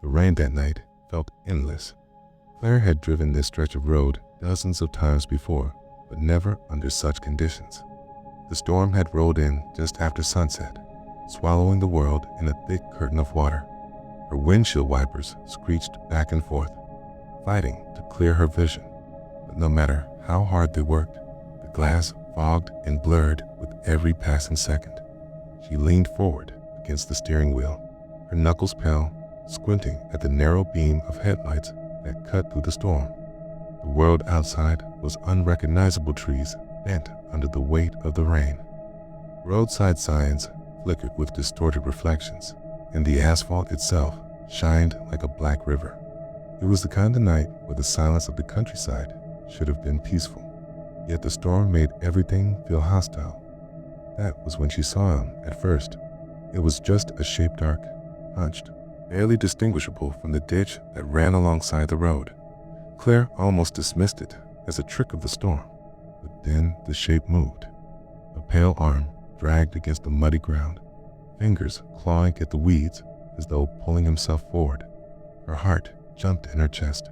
The rain that night felt endless. Claire had driven this stretch of road dozens of times before, but never under such conditions. The storm had rolled in just after sunset, swallowing the world in a thick curtain of water. Her windshield wipers screeched back and forth, fighting to clear her vision. But no matter how hard they worked, the glass fogged and blurred with every passing second. She leaned forward against the steering wheel, her knuckles pale, squinting at the narrow beam of headlights that cut through the storm. The world outside was unrecognizable trees bent under the weight of the rain. Roadside signs flickered with distorted reflections, and the asphalt itself shined like a black river. It was the kind of night where the silence of the countryside should have been peaceful, yet the storm made everything feel hostile. That was when she saw him at first. It was just a shape dark, hunched, barely distinguishable from the ditch that ran alongside the road. Claire almost dismissed it as a trick of the storm, but then the shape moved. A pale arm dragged against the muddy ground, fingers clawing at the weeds as though pulling himself forward. Her heart jumped in her chest.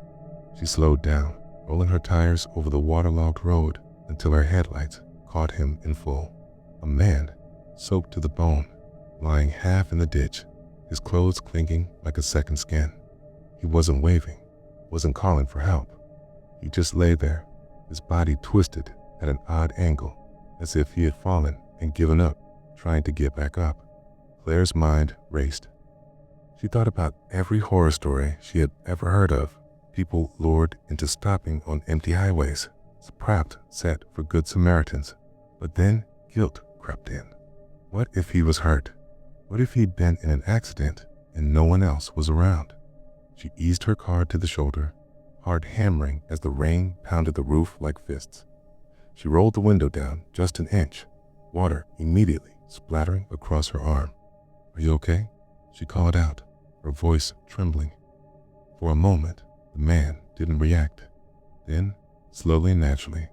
She slowed down, rolling her tires over the waterlogged road until her headlights caught him in full. A man, soaked to the bone, lying half in the ditch, his clothes clinging like a second skin. He wasn't waving, wasn't calling for help. He just lay there, his body twisted at an odd angle, as if he had fallen and given up, trying to get back up. Claire's mind raced. She thought about every horror story she had ever heard of, people lured into stopping on empty highways, trapped set for good Samaritans. But then guilt crept in. What if he was hurt? What if he'd been in an accident and no one else was around? She eased her car to the shoulder, heart hammering as the rain pounded the roof like fists. She rolled the window down just an inch, water immediately splattering across her arm. "Are you okay?" she called out, her voice trembling. For a moment, the man didn't react. Then, slowly and naturally,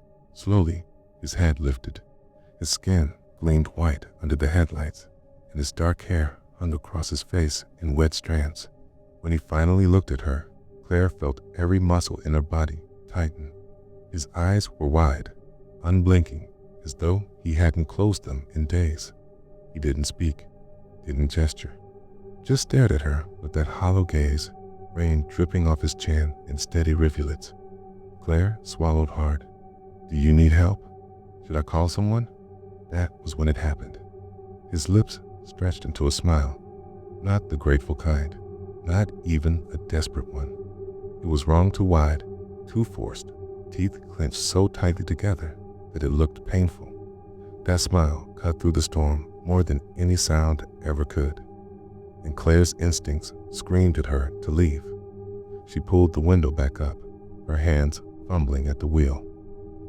his head lifted. His skin gleamed white under the headlights, and his dark hair hung across his face in wet strands. When he finally looked at her, Claire felt every muscle in her body tighten. His eyes were wide, unblinking, as though he hadn't closed them in days. He didn't speak, didn't gesture, just stared at her with that hollow gaze, rain dripping off his chin in steady rivulets. Claire swallowed hard. "Do you need help? Should I call someone?" That was when it happened. His lips stretched into a smile, not the grateful kind, not even a desperate one. It was wrong too wide, too forced, teeth clenched so tightly together that it looked painful. That smile cut through the storm more than any sound ever could, and Claire's instincts screamed at her to leave. She pulled the window back up, her hands fumbling at the wheel.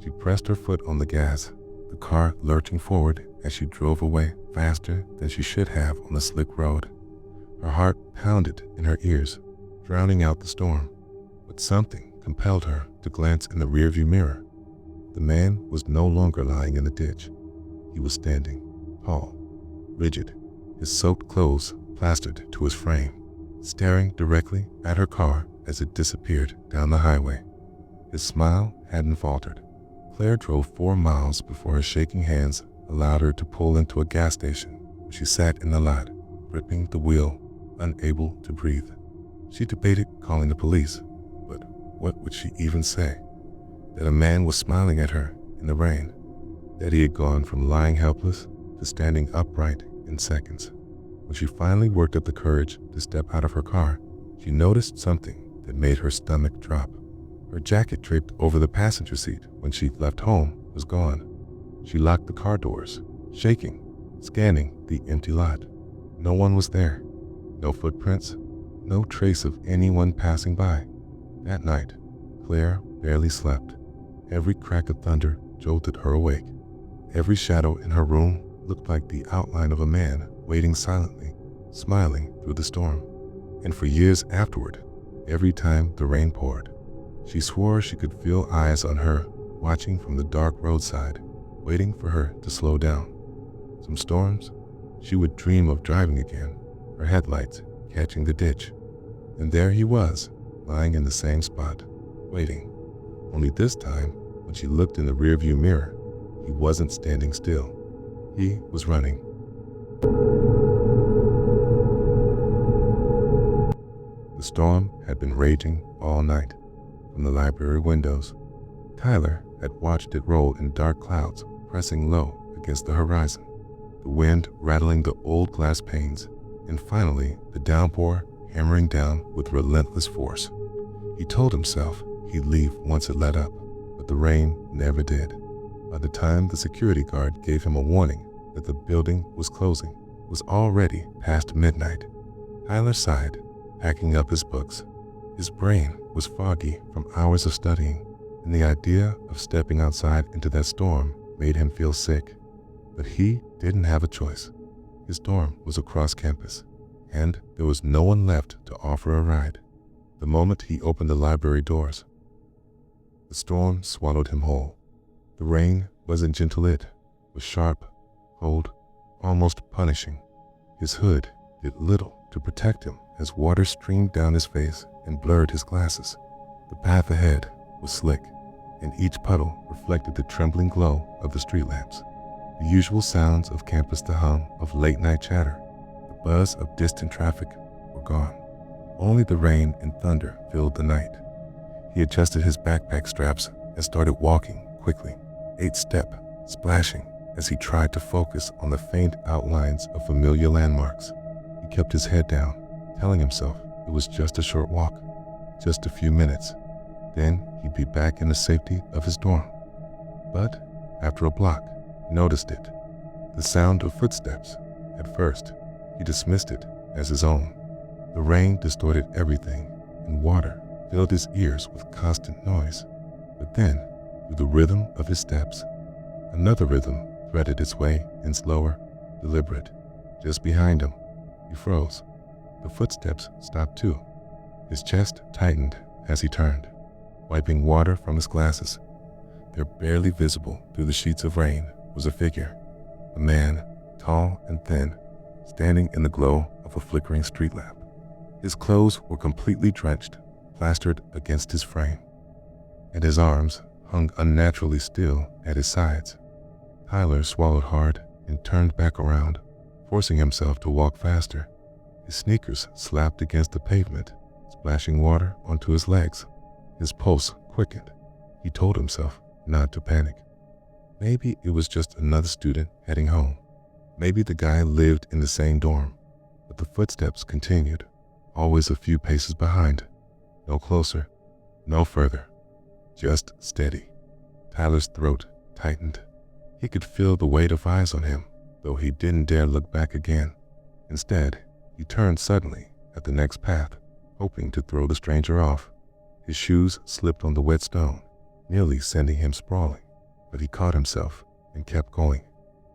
She pressed her foot on the gas, the car lurching forward as she drove away faster than she should have on the slick road. Her heart pounded in her ears, drowning out the storm, but something compelled her to glance in the rearview mirror. The man was no longer lying in the ditch. He was standing, tall, rigid, his soaked clothes plastered to his frame, staring directly at her car as it disappeared down the highway. His smile hadn't faltered. Claire drove 4 miles before her shaking hands allowed her to pull into a gas station where she sat in the lot, gripping the wheel, unable to breathe. She debated calling the police, but what would she even say? That a man was smiling at her in the rain, that he had gone from lying helpless to standing upright in seconds. When she finally worked up the courage to step out of her car, she noticed something that made her stomach drop. Her jacket draped over the passenger seat when she left home was gone. She locked the car doors, shaking, scanning the empty lot. No one was there. No footprints, no trace of anyone passing by. That night, Claire barely slept. Every crack of thunder jolted her awake. Every shadow in her room looked like the outline of a man waiting silently, smiling through the storm. And for years afterward, every time the rain poured, she swore she could feel eyes on her, watching from the dark roadside, waiting for her to slow down. Some storms, she would dream of driving again, her headlights catching the ditch. And there he was, lying in the same spot, waiting. Only this time, when she looked in the rearview mirror, he wasn't standing still. He was running. The storm had been raging all night. From the library windows, Tyler had watched it roll in dark clouds pressing low against the horizon, the wind rattling the old glass panes, and finally the downpour hammering down with relentless force. He told himself he'd leave once it let up, but the rain never did. By the time the security guard gave him a warning that the building was closing, it was already past midnight. Tyler sighed, packing up his books. His brain was foggy from hours of studying, and the idea of stepping outside into that storm made him feel sick. But he didn't have a choice. His dorm was across campus, and there was no one left to offer a ride. The moment he opened the library doors, the storm swallowed him whole. The rain wasn't gentle, it was sharp, cold, almost punishing. His hood did little to protect him as water streamed down his face and blurred his glasses. The path ahead was slick, and each puddle reflected the trembling glow of the street lamps. The usual sounds of campus, the hum of late-night chatter, the buzz of distant traffic were gone. Only the rain and thunder filled the night. He adjusted his backpack straps and started walking quickly, 8-step, splashing as he tried to focus on the faint outlines of familiar landmarks. He kept his head down, telling himself it was just a short walk, just a few minutes. Then he'd be back in the safety of his dorm. But after a block, he noticed it. The sound of footsteps. At first, he dismissed it as his own. The rain distorted everything, and water filled his ears with constant noise. But then, through the rhythm of his steps, another rhythm threaded its way in slower, deliberate. Just behind him, he froze. The footsteps stopped too. His chest tightened as he turned, wiping water from his glasses. There, barely visible through the sheets of rain, was a figure. A man, tall and thin, standing in the glow of a flickering street lamp. His clothes were completely drenched, plastered against his frame, and his arms hung unnaturally still at his sides. Tyler swallowed hard and turned back around, forcing himself to walk faster. His sneakers slapped against the pavement, splashing water onto his legs. His pulse quickened. He told himself not to panic. Maybe it was just another student heading home. Maybe the guy lived in the same dorm. But the footsteps continued, always a few paces behind. No closer, no further, just steady. Tyler's throat tightened. He could feel the weight of eyes on him, though he didn't dare look back again. Instead, he turned suddenly at the next path, hoping to throw the stranger off. His shoes slipped on the wet stone, nearly sending him sprawling, but he caught himself and kept going.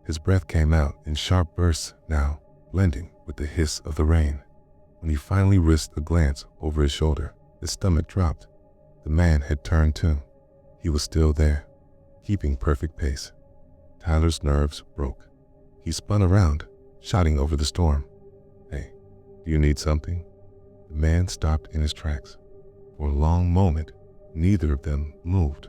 His breath came out in sharp bursts now, blending with the hiss of the rain. When he finally risked a glance over his shoulder, his stomach dropped. The man had turned too. He was still there, keeping perfect pace. Tyler's nerves broke. He spun around, shouting over the storm. "Hey, do you need something?" The man stopped in his tracks. For a long moment, neither of them moved.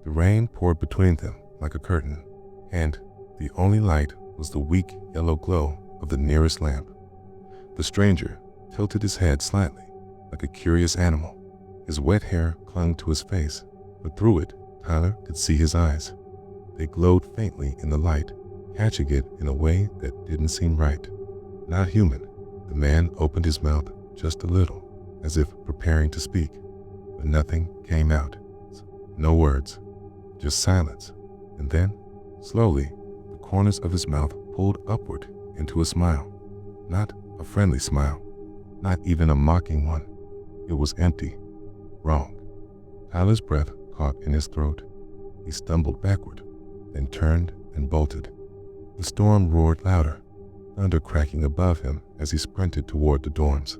The rain poured between them like a curtain, and the only light was the weak yellow glow of the nearest lamp. The stranger tilted his head slightly, like a curious animal. His wet hair clung to his face, but through it, Tyler could see his eyes. They glowed faintly in the light, catching it in a way that didn't seem right. Not human. The man opened his mouth just a little, as if preparing to speak, but nothing came out. No words, just silence. And then, slowly, the corners of his mouth pulled upward into a smile. Not a friendly smile, not even a mocking one. It was empty, wrong. Tyler's breath caught in his throat. He stumbled backward, then turned and bolted. The storm roared louder, thunder cracking above him as he sprinted toward the dorms.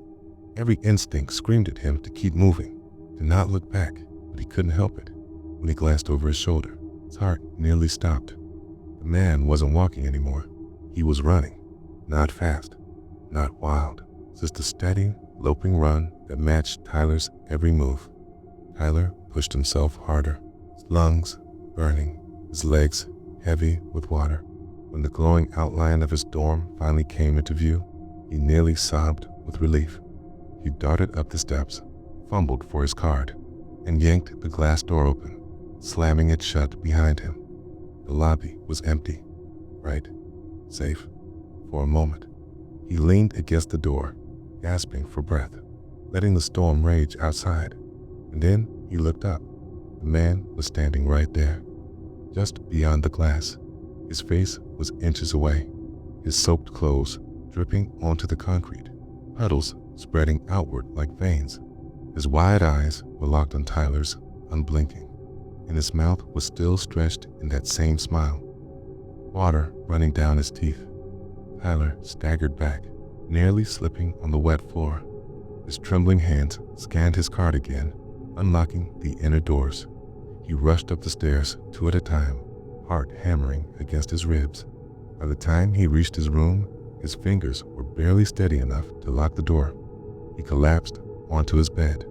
Every instinct screamed at him to keep moving, to not look back, but he couldn't help it. When he glanced over his shoulder, his heart nearly stopped. The man wasn't walking anymore. He was running, not fast, not wild, just a steady, loping run that matched Tyler's every move. Tyler pushed himself harder, his lungs burning, his legs heavy with water. When the glowing outline of his dorm finally came into view, he nearly sobbed with relief. He darted up the steps, fumbled for his card, and yanked the glass door open, slamming it shut behind him. The lobby was empty, bright, safe. For a moment, he leaned against the door, gasping for breath, letting the storm rage outside. And then he looked up. The man was standing right there, just beyond the glass. His face was inches away, his soaked clothes dripping onto the concrete, puddles spreading outward like veins. His wide eyes were locked on Tyler's, unblinking, and his mouth was still stretched in that same smile, water running down his teeth. Tyler staggered back, nearly slipping on the wet floor. His trembling hands scanned his card again, unlocking the inner doors. He rushed up the stairs, 2 at a time, heart hammering against his ribs. By the time he reached his room, his fingers were barely steady enough to lock the door. He collapsed onto his bed,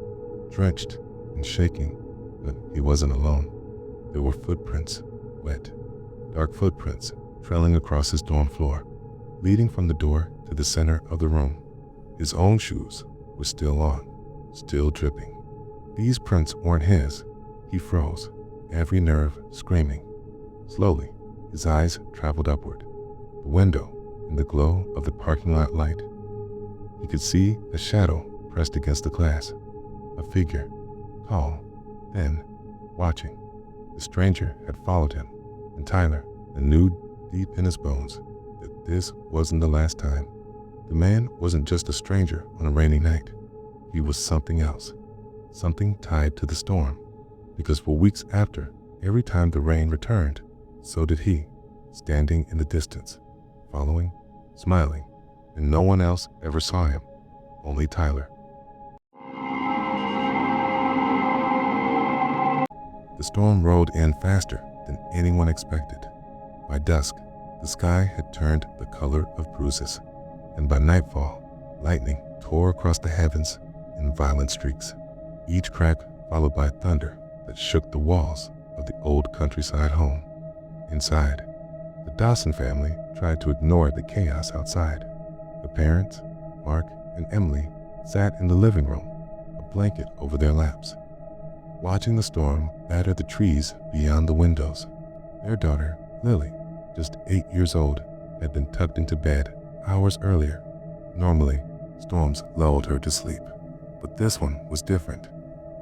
drenched and shaking, but he wasn't alone. There were footprints, wet, dark footprints trailing across his dorm floor, leading from the door to the center of the room. His own shoes were still on, still dripping. These prints weren't his. He froze, every nerve screaming. Slowly, his eyes traveled upward, the window in the glow of the parking lot light. He could see a shadow pressed against the glass, a figure, tall, thin, watching. The stranger had followed him, and Tyler knew deep in his bones that this wasn't the last time. The man wasn't just a stranger on a rainy night. He was something else, something tied to the storm, because for weeks after, every time the rain returned, so did he, standing in the distance, following, smiling, and no one else ever saw him, only Tyler. The storm rolled in faster than anyone expected. By dusk, the sky had turned the color of bruises, and by nightfall, lightning tore across the heavens in violent streaks, each crack followed by thunder that shook the walls of the old countryside home. Inside, the Dawson family tried to ignore the chaos outside. The parents, Mark and Emily, sat in the living room, a blanket over their laps, watching the storm batter the trees beyond the windows. Their daughter, Lily, just 8 years old, had been tucked into bed hours earlier. Normally, storms lulled her to sleep, but this one was different.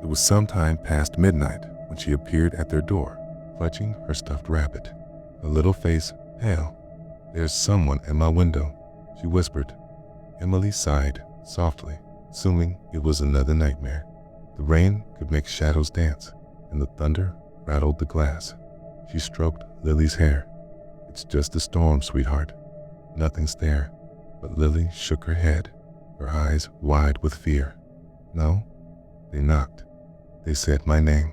It was sometime past midnight when she appeared at their door, clutching her stuffed rabbit, her little face pale. "There's someone at my window," she whispered. Emily sighed softly, assuming it was another nightmare. The rain could make shadows dance, and the thunder rattled the glass. She stroked Lily's hair. "It's just a storm, sweetheart. Nothing's there." But Lily shook her head, her eyes wide with fear. "No." They knocked. They said my name.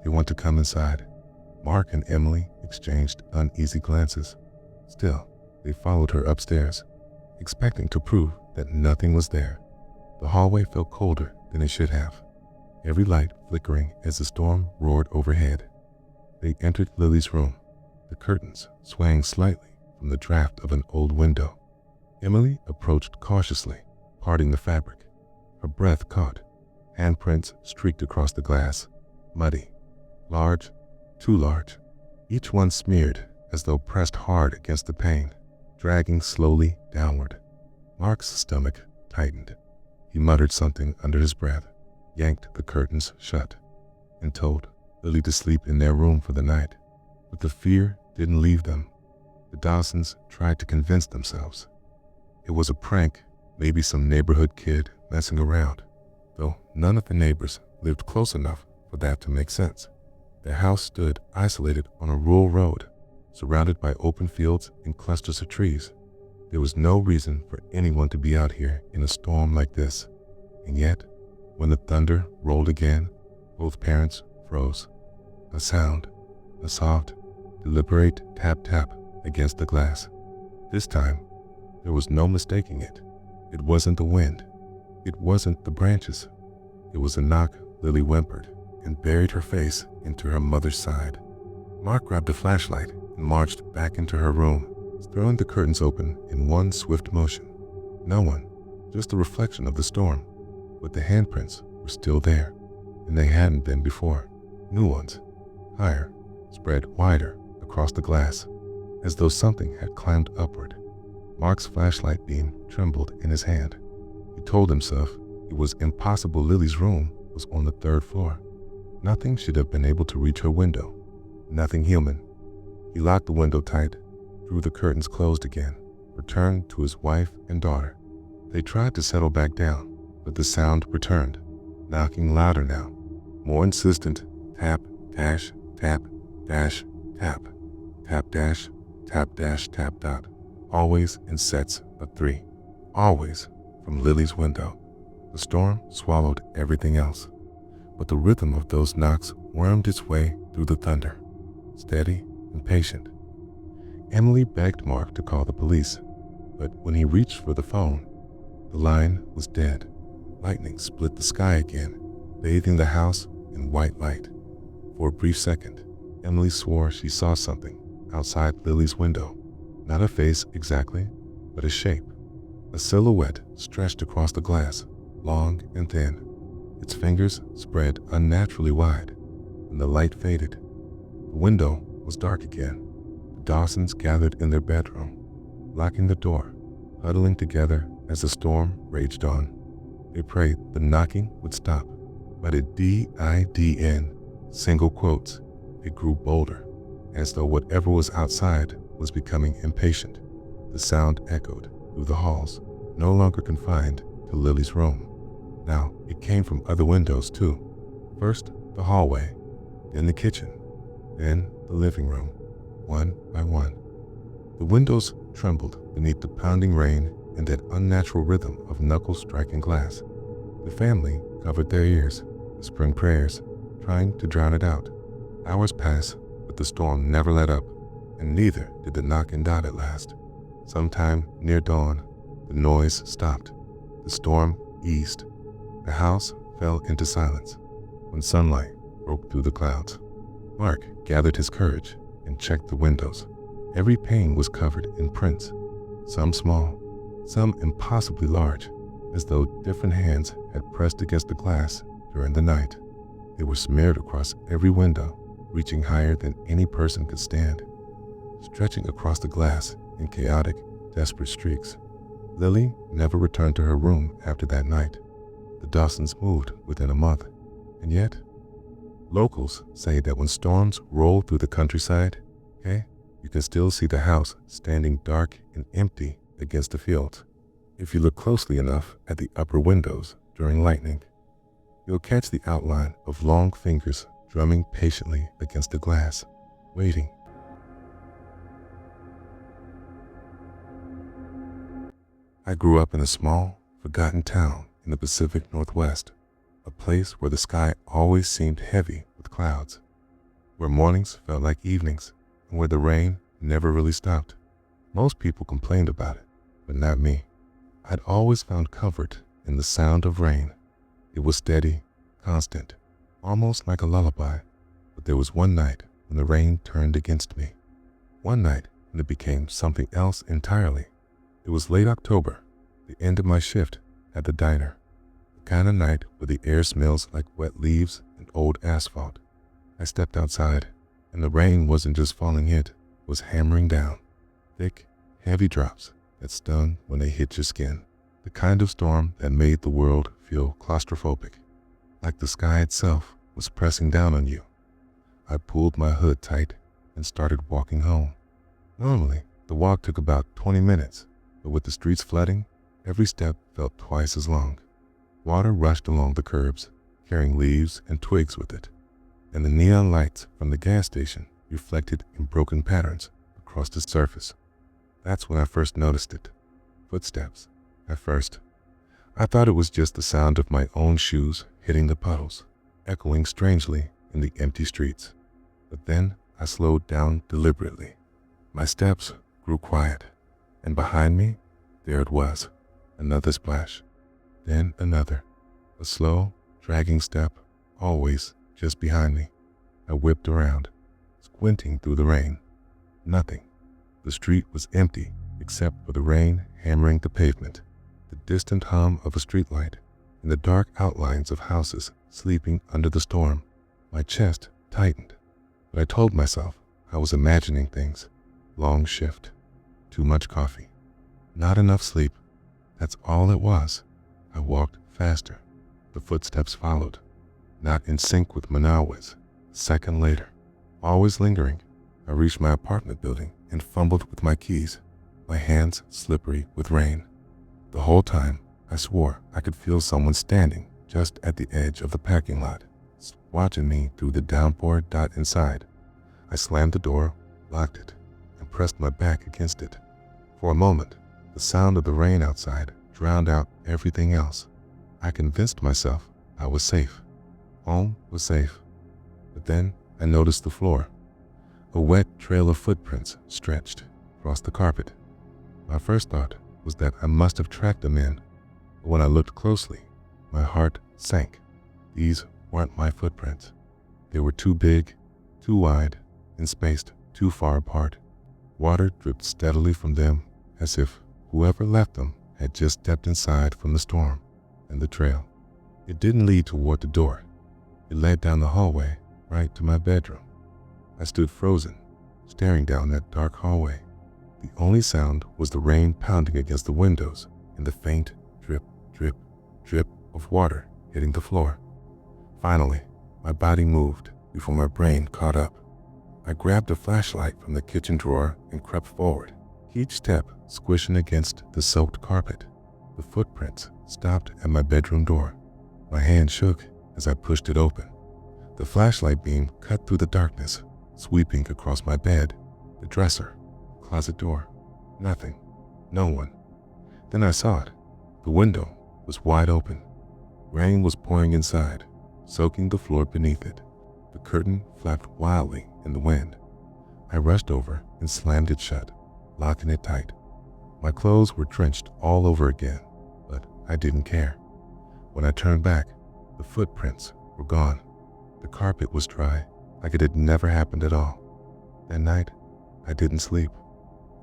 They want to come inside. Mark and Emily exchanged uneasy glances. Still, they followed her upstairs, expecting to prove that nothing was there. The hallway felt colder than it should have, every light flickering as the storm roared overhead. They entered Lily's room, the curtains swaying slightly from the draft of an old window. Emily approached cautiously, parting the fabric. Her breath caught. Handprints streaked across the glass, muddy, large, too large, each one smeared as though pressed hard against the pane, dragging slowly downward. Mark's stomach tightened. He muttered something under his breath, yanked the curtains shut, and told Lily to sleep in their room for the night. But the fear didn't leave them. The Dawsons tried to convince themselves it was a prank, maybe some neighborhood kid messing around, though none of the neighbors lived close enough for that to make sense. Their house stood isolated on a rural road, surrounded by open fields and clusters of trees. There was no reason for anyone to be out here in a storm like this. And yet, when the thunder rolled again, both parents froze. A sound, a soft, deliberate tap-tap against the glass. This time, there was no mistaking it. It wasn't the wind. It wasn't the branches. It was a knock. Lily whimpered and buried her face into her mother's side. Mark grabbed a flashlight and marched back into her room, throwing the curtains open in one swift motion. No one, just the reflection of the storm, but the handprints were still there, and they hadn't been before. New ones, higher, spread wider across the glass, as though something had climbed upward. Mark's flashlight beam trembled in his hand. He told himself it was impossible. Lily's room was on the 3rd floor. Nothing should have been able to reach her window. Nothing human. He locked the window tight, drew the curtains closed again, returned to his wife and daughter. They tried to settle back down, but the sound returned, knocking louder now, more insistent. Tap, dash, tap, dash, tap, tap, dash, tap, dash, tap, dot. Always in sets of 3. Always from Lily's window. The storm swallowed everything else, but the rhythm of those knocks wormed its way through the thunder, steady and patient. Emily begged Mark to call the police, but when he reached for the phone, the line was dead. Lightning split the sky again, bathing the house in white light. For a brief second, Emily swore she saw something outside Lily's window. Not a face exactly, but a shape. A silhouette stretched across the glass, long and thin. Its fingers spread unnaturally wide. When the light faded, the window was dark again. The Dawsons gathered in their bedroom, locking the door, huddling together as the storm raged on. They prayed the knocking would stop. But at DIDN, single quotes, it grew bolder, as though whatever was outside was becoming impatient. The sound echoed through the halls, no longer confined to Lily's room. Now it came from other windows too. First the hallway, then the kitchen, then the living room, one by one. The windows trembled beneath the pounding rain and that unnatural rhythm of knuckles striking glass. The family covered their ears, whispering prayers, trying to drown it out. Hours passed, but the storm never let up, and neither did the knock and dot at last. Sometime near dawn, the noise stopped. The storm eased. The house fell into silence when sunlight broke through the clouds. Mark gathered his courage and checked the windows. Every pane was covered in prints, some small, some impossibly large, as though different hands had pressed against the glass during the night. They were smeared across every window, reaching higher than any person could stand, stretching across the glass in chaotic, desperate streaks. Lily never returned to her room after that night. The Dawsons moved within a month, and yet, locals say that when storms roll through the countryside, you can still see the house standing dark and empty against the fields. If you look closely enough at the upper windows during lightning, you'll catch the outline of long fingers drumming patiently against the glass, waiting. I grew up in a small, forgotten town in the Pacific Northwest, a place where the sky always seemed heavy with clouds, where mornings felt like evenings, and where the rain never really stopped. Most people complained about it, but not me. I'd always found comfort in the sound of rain. It was steady, constant, almost like a lullaby. But there was one night when the rain turned against me. One night when it became something else entirely. It was late October, the end of my shift at the diner. The kind of night where the air smells like wet leaves and old asphalt. I stepped outside, and the rain wasn't just falling, it was hammering down. Thick, heavy drops that stung when they hit your skin. The kind of storm that made the world feel claustrophobic, like the sky itself was pressing down on you. I pulled my hood tight and started walking home. Normally, the walk took about 20 minutes, but with the streets flooding, every step felt twice as long. Water rushed along the curbs, carrying leaves and twigs with it, and the neon lights from the gas station reflected in broken patterns across the surface. That's when I first noticed it. Footsteps. At first, I thought it was just the sound of my own shoes hitting the puddles, echoing strangely in the empty streets. But then I slowed down deliberately. My steps grew quiet, and behind me, there it was, another splash. Then another, a slow, dragging step, always just behind me. I whipped around, squinting through the rain. Nothing. The street was empty except for the rain hammering the pavement, the distant hum of a streetlight, and the dark outlines of houses sleeping under the storm. My chest tightened, but I told myself I was imagining things. Long shift, too much coffee, not enough sleep. That's all it was. I walked faster. The footsteps followed, not in sync with Manawa's. A second later, always lingering, I reached my apartment building and fumbled with my keys, my hands slippery with rain. The whole time, I swore I could feel someone standing just at the edge of the parking lot, watching me through the downpour. Inside, I slammed the door, locked it, and pressed my back against it. For a moment, the sound of the rain outside drowned out everything else. I convinced myself I was safe. Home was safe. But then I noticed the floor. A wet trail of footprints stretched across the carpet. My first thought was that I must have tracked them in, but when I looked closely, my heart sank. These weren't my footprints. They were too big, too wide, and spaced too far apart. Water dripped steadily from them, as if whoever left them had just stepped inside from the storm. And the trail, it didn't lead toward the door. It led down the hallway right to my bedroom. I stood frozen, staring down that dark hallway. The only sound was the rain pounding against the windows and the faint drip, drip, drip of water hitting the floor. Finally, my body moved before my brain caught up. I grabbed a flashlight from the kitchen drawer and crept forward, each step squishing against the soaked carpet. The footprints stopped at my bedroom door. My hand shook as I pushed it open. The flashlight beam cut through the darkness, sweeping across my bed, the dresser, closet door. Nothing. No one. Then I saw it. The window was wide open. Rain was pouring inside, soaking the floor beneath it. The curtain flapped wildly in the wind. I rushed over and slammed it shut, locking it tight. My clothes were drenched all over again, but I didn't care. When I turned back, the footprints were gone. The carpet was dry, like it had never happened at all. That night, I didn't sleep.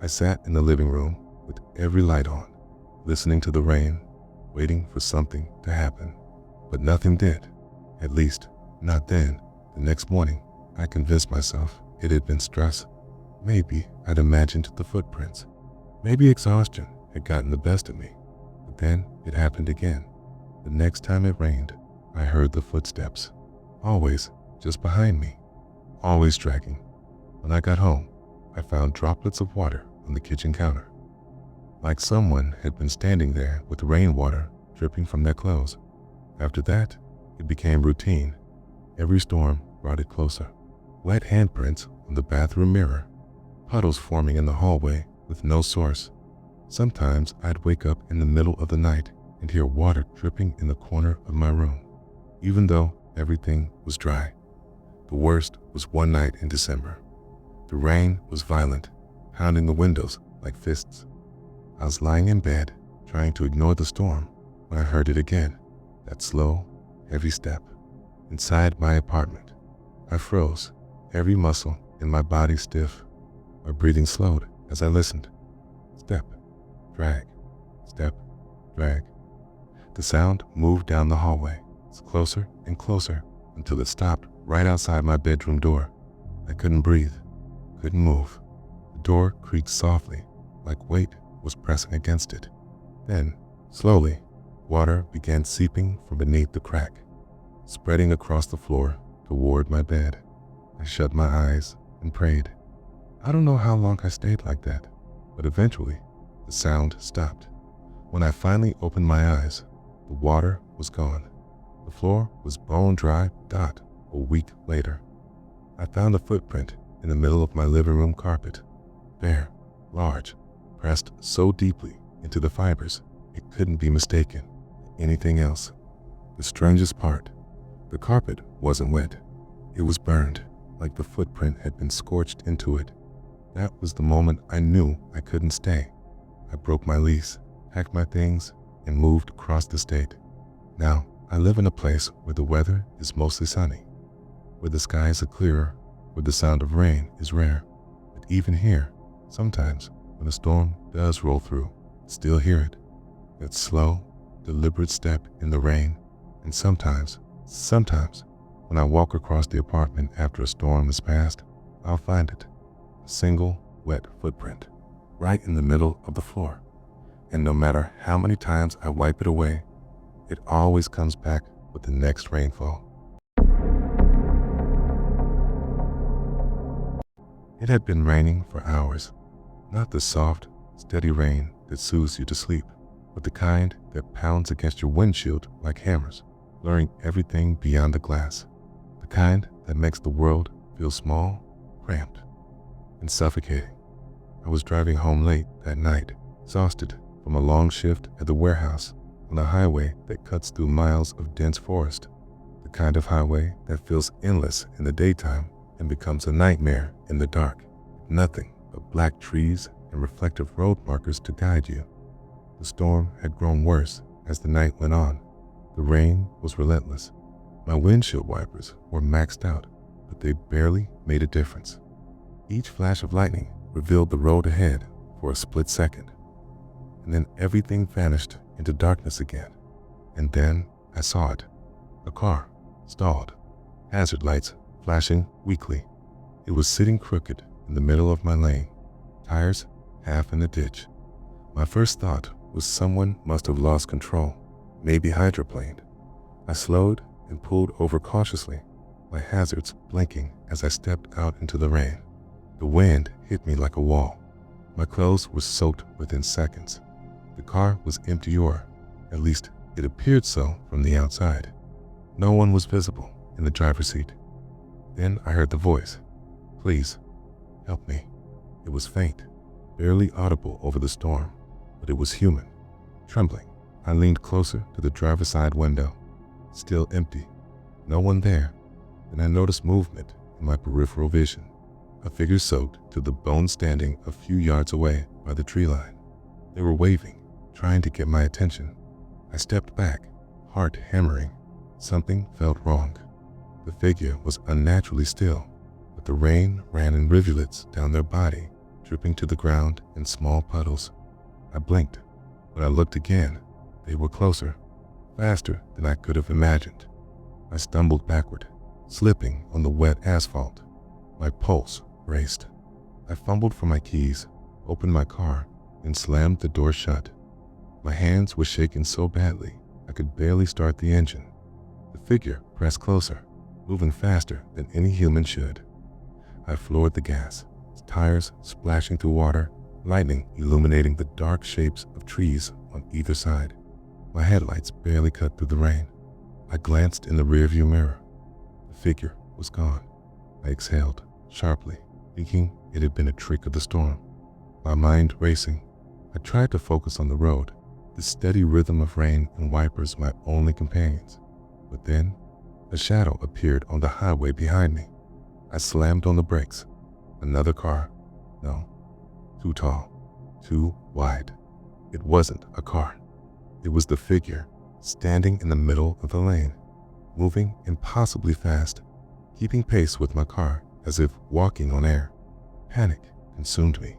I sat in the living room with every light on, listening to the rain, waiting for something to happen. But nothing did, at least not then. The next morning, I convinced myself it had been stress. Maybe I'd imagined the footprints. Maybe exhaustion had gotten the best of me. But then it happened again. The next time it rained, I heard the footsteps, always just behind me, always dragging. When I got home, I found droplets of water on the kitchen counter, like someone had been standing there with rainwater dripping from their clothes. After that, it became routine. Every storm brought it closer. Wet handprints on the bathroom mirror, puddles forming in the hallway with no source. Sometimes I'd wake up in the middle of the night and hear water dripping in the corner of my room, even though everything was dry. The worst was one night in December. The rain was violent, pounding the windows like fists. I was lying in bed, trying to ignore the storm, when I heard it again, that slow, heavy step, inside my apartment. I froze, every muscle in my body stiff. My breathing slowed as I listened. Step, drag, step, drag. The sound moved down the hallway, closer and closer, until it stopped right outside my bedroom door. I couldn't breathe, couldn't move. The door creaked softly, like weight was pressing against it. Then, slowly, water began seeping from beneath the crack, spreading across the floor toward my bed. I shut my eyes and prayed. I don't know how long I stayed like that, but eventually, the sound stopped. When I finally opened my eyes, the water was gone. The floor was bone dry. A week later, I found a footprint in the middle of my living room carpet, bare, large, pressed so deeply into the fibers it couldn't be mistaken for anything else. The strangest part, the carpet wasn't wet. It was burned, like the footprint had been scorched into it. That was the moment I knew I couldn't stay. I broke my lease, packed my things, and moved across the state. Now, I live in a place where the weather is mostly sunny, where the skies are clearer, where the sound of rain is rare. But even here, sometimes when a storm does roll through, I still hear it. That slow, deliberate step in the rain. And sometimes, when I walk across the apartment after a storm has passed, I'll find it. A single, wet footprint, right in the middle of the floor. And no matter how many times I wipe it away, it always comes back with the next rainfall. It had been raining for hours. Not the soft, steady rain that soothes you to sleep, but the kind that pounds against your windshield like hammers, blurring everything beyond the glass. The kind that makes the world feel small, cramped, and suffocating. I was driving home late that night, exhausted from a long shift at the warehouse on a highway that cuts through miles of dense forest. The kind of highway that feels endless in the daytime and becomes a nightmare in the dark. Nothing but black trees and reflective road markers to guide you. The storm had grown worse as the night went on. The rain was relentless. My windshield wipers were maxed out, but they barely made a difference. Each flash of lightning revealed the road ahead for a split second, and then everything vanished into darkness again. And then I saw it. A car, stalled, hazard lights flashing weakly. It was sitting crooked in the middle of my lane, tires half in the ditch. My first thought was someone must have lost control, maybe hydroplaned. I slowed and pulled over cautiously, my hazards blinking as I stepped out into the rain. The wind hit me like a wall. My clothes were soaked within seconds. The car was empty, or at least it appeared so from the outside. No one was visible in the driver's seat. Then I heard the voice. "Please, help me." It was faint, barely audible over the storm, but it was human. Trembling, I leaned closer to the driver's side window. Still empty. No one there. Then I noticed movement in my peripheral vision. A figure soaked to the bone standing a few yards away by the tree line. They were waving, trying to get my attention. I stepped back, heart hammering. Something felt wrong. The figure was unnaturally still, but the rain ran in rivulets down their body, dripping to the ground in small puddles. I blinked. When I looked again, they were closer, faster than I could have imagined. I stumbled backward, slipping on the wet asphalt. My pulse raced. I fumbled for my keys, opened my car, and slammed the door shut. My hands were shaking so badly I could barely start the engine. The figure pressed closer, moving faster than any human should. I floored the gas, tires splashing through water, lightning illuminating the dark shapes of trees on either side. My headlights barely cut through the rain. I glanced in the rearview mirror. The figure was gone. I exhaled sharply, thinking it had been a trick of the storm. My mind racing, I tried to focus on the road, the steady rhythm of rain and wipers my only companions. But then, a shadow appeared on the highway behind me. I slammed on the brakes. Another car. No. Too tall. Too wide. It wasn't a car. It was the figure, standing in the middle of the lane, moving impossibly fast, keeping pace with my car as if walking on air. Panic consumed me.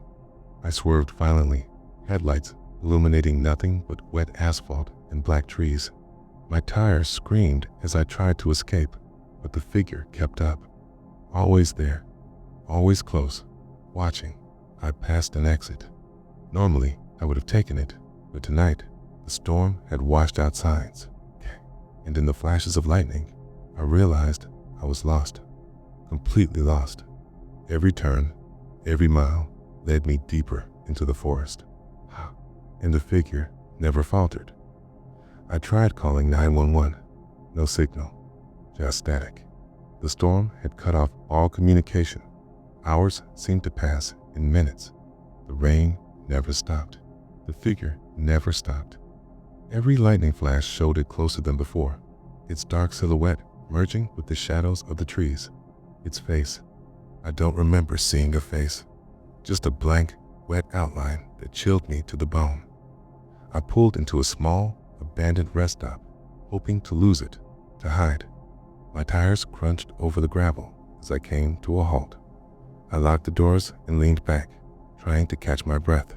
I swerved violently, headlights illuminating nothing but wet asphalt and black trees. My tires screamed as I tried to escape, but the figure kept up. Always there, always close, watching. I passed an exit. Normally, I would have taken it, but tonight, the storm had washed out signs. And in the flashes of lightning, I realized I was lost, completely lost. Every turn, every mile led me deeper into the forest. And the figure never faltered. I tried calling 911. No signal, just static. The storm had cut off all communication. Hours seemed to pass in minutes. The rain never stopped. The figure never stopped. Every lightning flash showed it closer than before, its dark silhouette merging with the shadows of the trees. Its face. I don't remember seeing a face, just a blank, wet outline that chilled me to the bone. I pulled into a small, abandoned rest stop, hoping to lose it, to hide. My tires crunched over the gravel as I came to a halt. I locked the doors and leaned back, trying to catch my breath.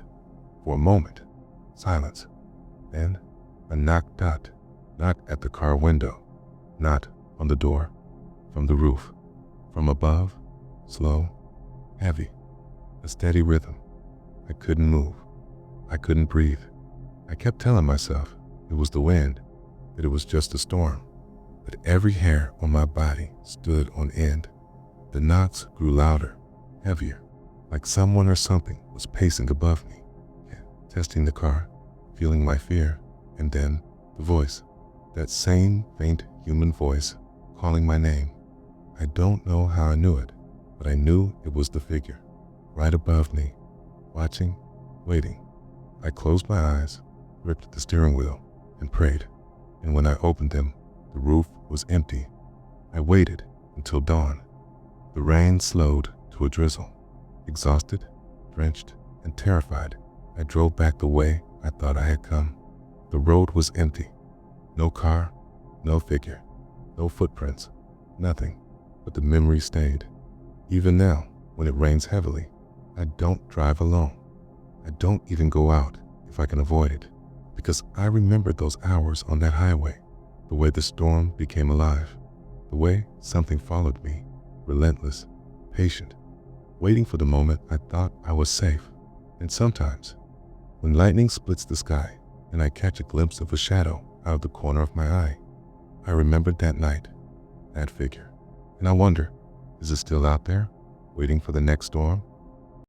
For a moment, silence. Then a knocked at the car window, not on the door, from the roof, from above, slow, heavy, a steady rhythm. I couldn't move. I couldn't breathe. I kept telling myself it was the wind, that it was just a storm, but every hair on my body stood on end. The knocks grew louder, heavier, like someone or something was pacing above me, testing the car, feeling my fear, and then the voice, that same faint human voice calling my name. I don't know how I knew it, but I knew it was the figure, right above me, watching, waiting. I closed my eyes, gripped the steering wheel, and prayed, and when I opened them, the roof was empty. I waited until dawn. The rain slowed to a drizzle. Exhausted, drenched, and terrified, I drove back the way I thought I had come. The road was empty. No car, no figure, no footprints, nothing, but the memory stayed. Even now, when it rains heavily, I don't drive alone. I don't even go out if I can avoid it, because I remember those hours on that highway, the way the storm became alive, the way something followed me, relentless, patient, waiting for the moment I thought I was safe. And sometimes, when lightning splits the sky and I catch a glimpse of a shadow out of the corner of my eye, I remembered that night, that figure, and I wonder, is it still out there, waiting for the next storm?